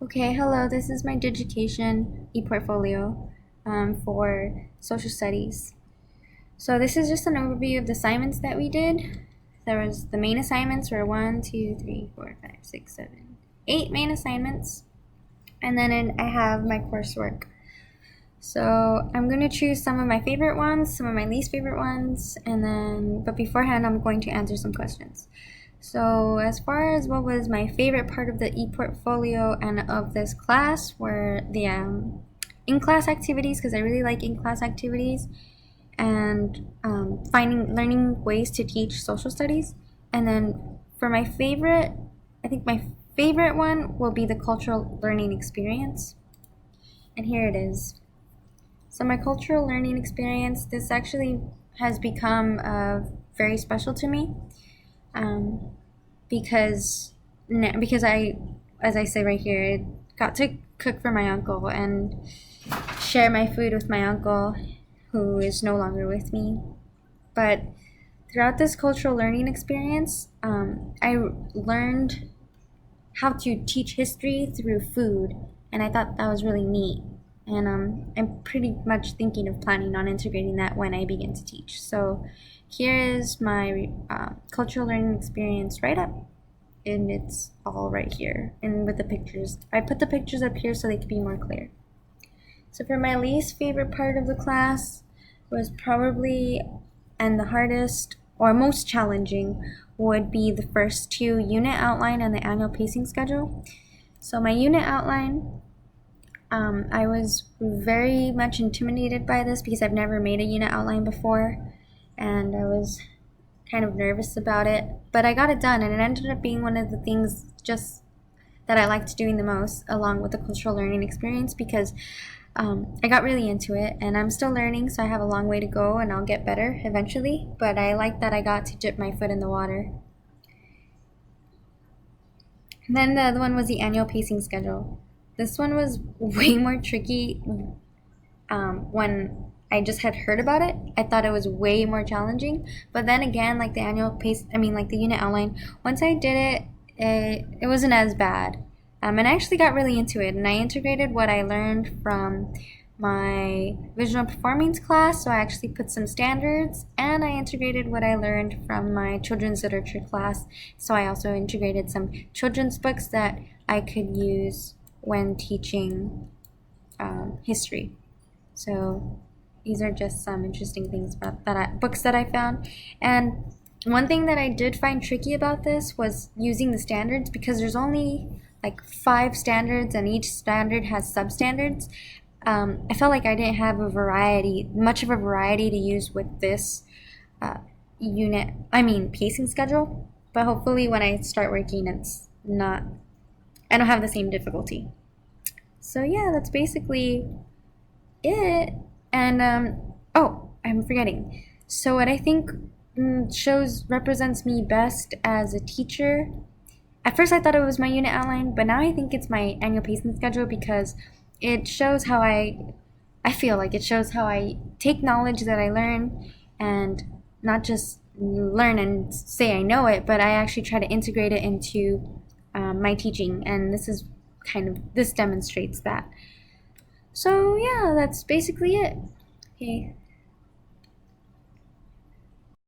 Okay, hello, this is my Digication eportfolio for social studies. So this is just an overview of the assignments that we did. The main assignments were 8 main assignments, and then I have my coursework. So I'm going to choose some of my favorite ones, some of my least favorite ones, but beforehand I'm going to answer some questions. So as far as what was my favorite part of the eportfolio and of this class were the in-class activities, because I really like in-class activities, and learning ways to teach social studies. And then for my favorite, I think my favorite one will be the cultural learning experience. And here it is. So my cultural learning experience, this actually has become very special to me. Because as I say right here, I got to cook for my uncle and share my food with my uncle, who is no longer with me. But throughout this cultural learning experience, I learned how to teach history through food, and I thought that was really neat. And I'm pretty much thinking of planning on integrating that when I begin to teach. So here is my cultural learning experience write up, and it's all right here and with the pictures. I put the pictures up here so they could be more clear. So for my least favorite part of the class was probably, and the hardest or most challenging, would be the first two, unit outline and the annual pacing schedule. So my unit outline, I was very much intimidated by this because I've never made a unit outline before, and I was kind of nervous about it, but I got it done, and it ended up being one of the things just that I liked doing the most, along with the cultural learning experience, because I got really into it, and I'm still learning, so I have a long way to go, and I'll get better eventually, but I like that I got to dip my foot in the water. And then the other one was the annual pacing schedule. This one was way more tricky. When I just had heard about it, I thought it was way more challenging. But then again, like the unit outline, once I did it, it wasn't as bad. And I actually got really into it, and I integrated what I learned from my visual performance class. So I actually put some standards, and I integrated what I learned from my children's literature class. So I also integrated some children's books that I could use when teaching history. So these are just some interesting things about books that I found. And one thing that I did find tricky about this was using the standards, because there's only like 5 standards and each standard has substandards. I felt like I didn't have much of a variety to use with this pacing schedule. But hopefully when I start working, I don't have the same difficulty. So yeah, that's basically it. And I'm forgetting. So what I think represents me best as a teacher. At first I thought it was my unit outline, but now I think it's my annual pacing schedule, because it shows how I feel like it shows how I take knowledge that I learn, and not just learn and say I know it, but I actually try to integrate it into my teaching, and this demonstrates that. So yeah, that's basically it. Okay,